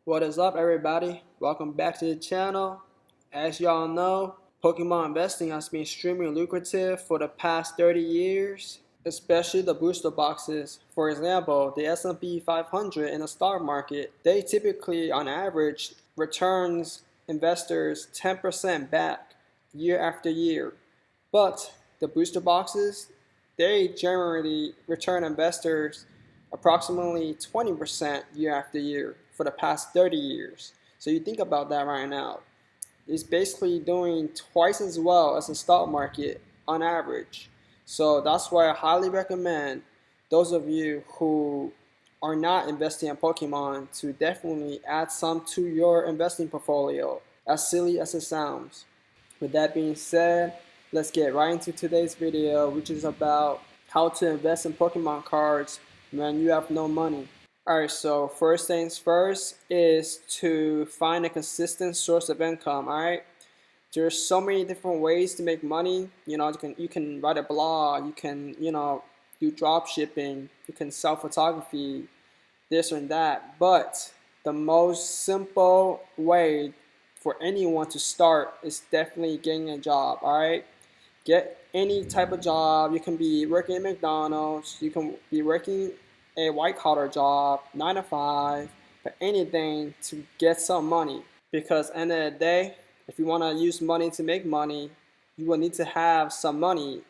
What is up, everybody? Welcome back to the channel. As y'all know, Pokemon investing has been extremely lucrative for the past 30 years, especially the booster boxes. For example, the S&P 500 in the stock market, they typically on average returns investors 10% back year after year. But the booster boxes, they generally return investors approximately 20% year after year for the past 30 years. So you think about that right now. It's basically doing twice as well as the stock market on average. So that's why I highly recommend those of you who are not investing in Pokemon to definitely add some to your investing portfolio, as silly as it sounds. With that being said, let's get right into today's video, which is about how to invest in Pokemon cards when you have no money. Alright, so first things first is to find a consistent source of income. Alright, there's so many different ways to make money. You can write a blog, you can do drop shipping, you can sell photography, this and that. But the most simple way for anyone to start is definitely getting a job. Alright, get any type of job. You can be working at McDonald's, you can be working a white collar job, 9 to 5, but anything to get some money. Because at the end of the day, if you want to use money to make money, you will need to have some money.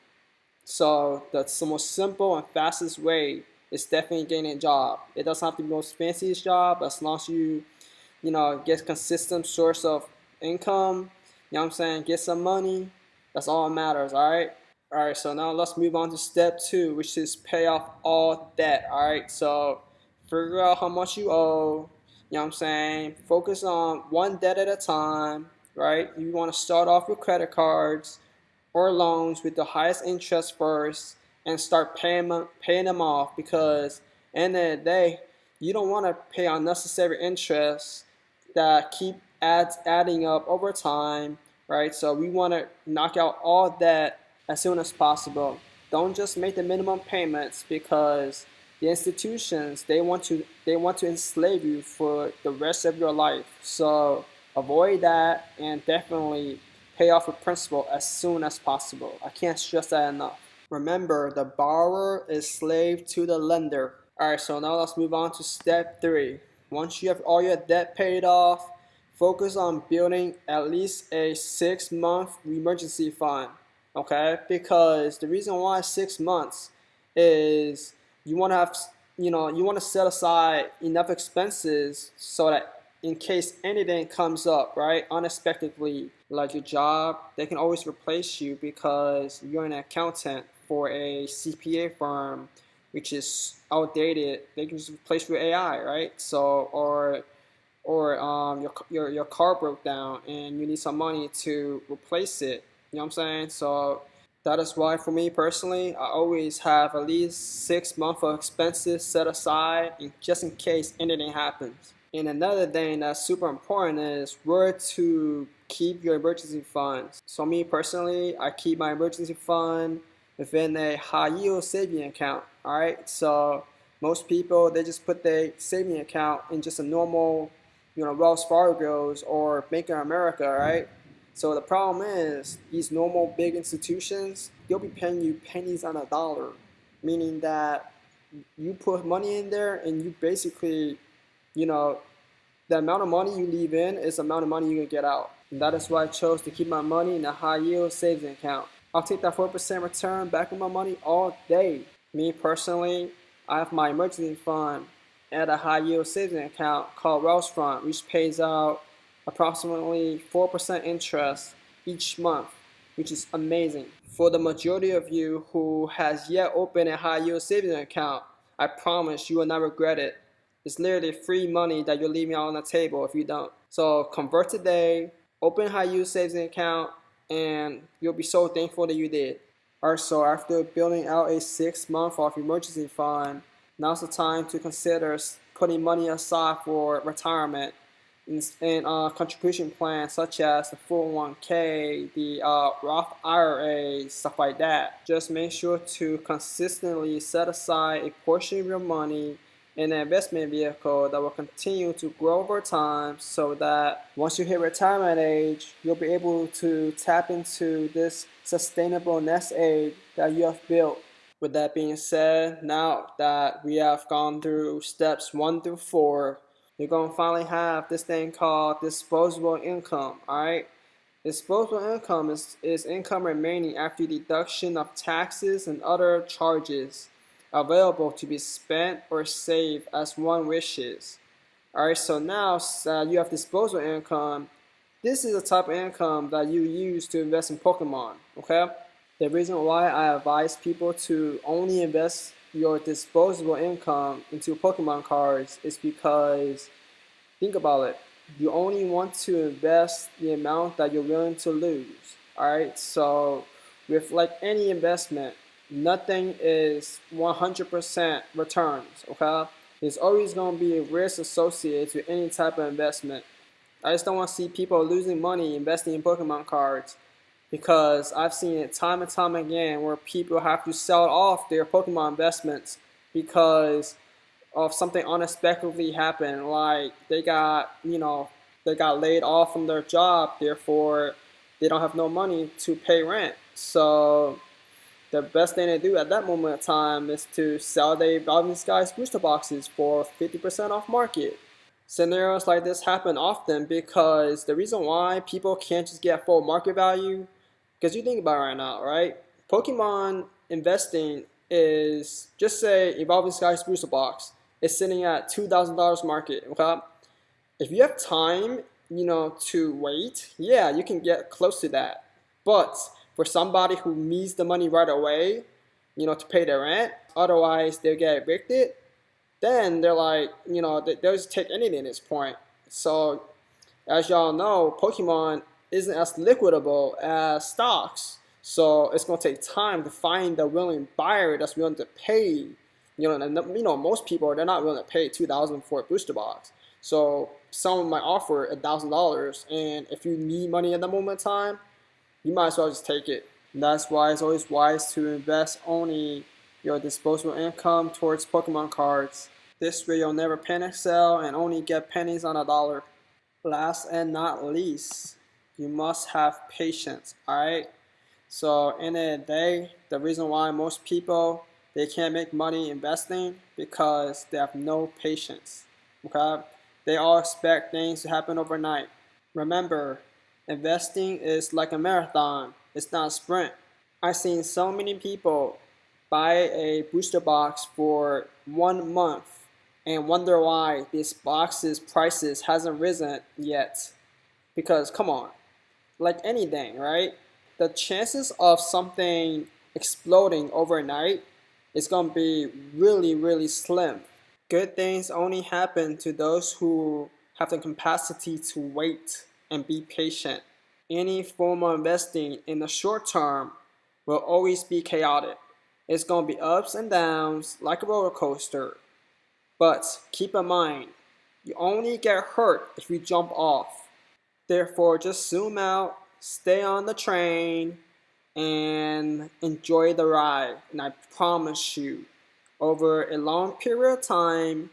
So that's the most simple and fastest way is definitely getting a job. It doesn't have to be the most fanciest job, but as long as you get consistent source of income, you know what I'm saying, get some money, that's all that matters. Alright, so now let's move on to step 2, which is pay off all debt. Alright, so figure out how much you owe, you know what I'm saying, focus on one debt at a time. Right, you want to start off with credit cards or loans with the highest interest first and start paying them off, because at the end of the day, you don't want to pay unnecessary interest that keep adding up over time, right? So we want to knock out all that as soon as possible. Don't just make the minimum payments, because the institutions, they want to enslave you for the rest of your life. So avoid that and definitely pay off with principal as soon as possible. I can't stress that enough. Remember, the borrower is slave to the lender. Alright, so now let's move on to step 3. Once you have all your debt paid off, focus on building at least a 6-month emergency fund. Okay, because the reason why 6 months is you want to have, you want to set aside enough expenses so that in case anything comes up, right, unexpectedly, like your job, they can always replace you because you're an accountant for a CPA firm, which is outdated. They can just replace you with AI, right? So, your car broke down and you need some money to replace it. You know what I'm saying? So that is why for me personally, I always have at least 6 months of expenses set aside just in case anything happens. And another thing that's super important is where to keep your emergency funds. So me personally, I keep my emergency fund within a high yield saving account. Alright, so most people, they just put their saving account in just a normal, Wells Fargo's or Bank of America, right? So the problem is these normal big institutions, they'll be paying you pennies on a dollar, meaning that you put money in there and you basically, the amount of money you leave in is the amount of money you can get out. And that is why I chose to keep my money in a high yield savings account. I'll take that 4% return back on my money all day. Me personally, I have my emergency fund at a high yield savings account called Wealthfront, which pays out approximately 4% interest each month, which is amazing. For the majority of you who has yet opened a high yield savings account, I promise you will not regret it. It's literally free money that you're leaving out on the table if you don't. So convert today, open high yield savings account, and you'll be so thankful that you did. Alright, so after building out a 6-month of emergency fund, now's the time to consider putting money aside for retirement and contribution plans such as the 401k, the Roth IRA, stuff like that. Just make sure to consistently set aside a portion of your money in an investment vehicle that will continue to grow over time, so that once you hit retirement age, you'll be able to tap into this sustainable nest egg that you have built. With that being said, now that we have gone through steps 1 through 4, you're going to finally have this thing called disposable income. Alright? Disposable income is income remaining after deduction of taxes and other charges, available to be spent or saved as one wishes. Alright, so now you have disposable income. This is the type of income that you use to invest in Pokemon. Okay? The reason why I advise people to only invest your disposable income into Pokemon cards is because, think about it, you only want to invest the amount that you're willing to lose. Alright, so with like any investment, nothing is 100% returns. Okay, there's always going to be a risk associated to any type of investment. I just don't want to see people losing money investing in Pokemon cards, because I've seen it time and time again where people have to sell off their Pokemon investments because of something unexpectedly happened, like they got laid off from their job, therefore they don't have no money to pay rent. So the best thing to do at that moment of time is to sell their Evolving Skies booster boxes for 50% off market. Scenarios like this happen often because the reason why people can't just get full market value, because you think about it right now, right? Pokemon investing is, just say Evolving Skies booster box is sitting at $2,000 market. Okay, if you have time, to wait, yeah, you can get close to that. But for somebody who needs the money right away, to pay their rent, otherwise they'll get evicted, then they're like, they'll just take anything at this point. So as y'all know, Pokemon isn't as liquidable as stocks. So it's going to take time to find the willing buyer that's willing to pay. Most people, they're not willing to pay $2,000 for a booster box. So someone might offer $1,000, and if you need money at the moment in time, you might as well just take it. And that's why it's always wise to invest only your disposable income towards Pokemon cards. This way you'll never panic sell and only get pennies on a dollar. Last and not least, you must have patience. Alright? So in the end of the day, the reason why most people, they can't make money investing, because they have no patience. Okay? They all expect things to happen overnight. Remember, investing is like a marathon. It's not a sprint. I've seen so many people buy a booster box for 1 month and wonder why this box's prices hasn't risen yet. Because come on, like anything, right? The chances of something exploding overnight is going to be really, really slim. Good things only happen to those who have the capacity to wait and be patient. Any form of investing in the short term will always be chaotic. It's going to be ups and downs like a roller coaster. But keep in mind, you only get hurt if you jump off. Therefore, just zoom out, stay on the train, and enjoy the ride. And I promise you, over a long period of time,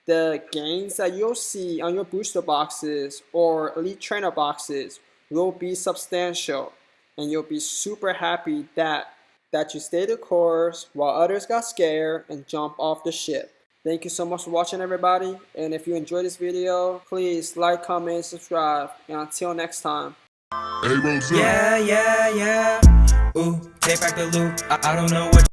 the gains that you'll see on your booster boxes or elite trainer boxes will be substantial, and you'll be super happy that you stayed the course while others got scared and jumped off the ship. Thank you so much for watching, everybody, and if you enjoyed this video, please like, comment, subscribe, and until next time. Yeah, ooh, take back the loop, I don't know what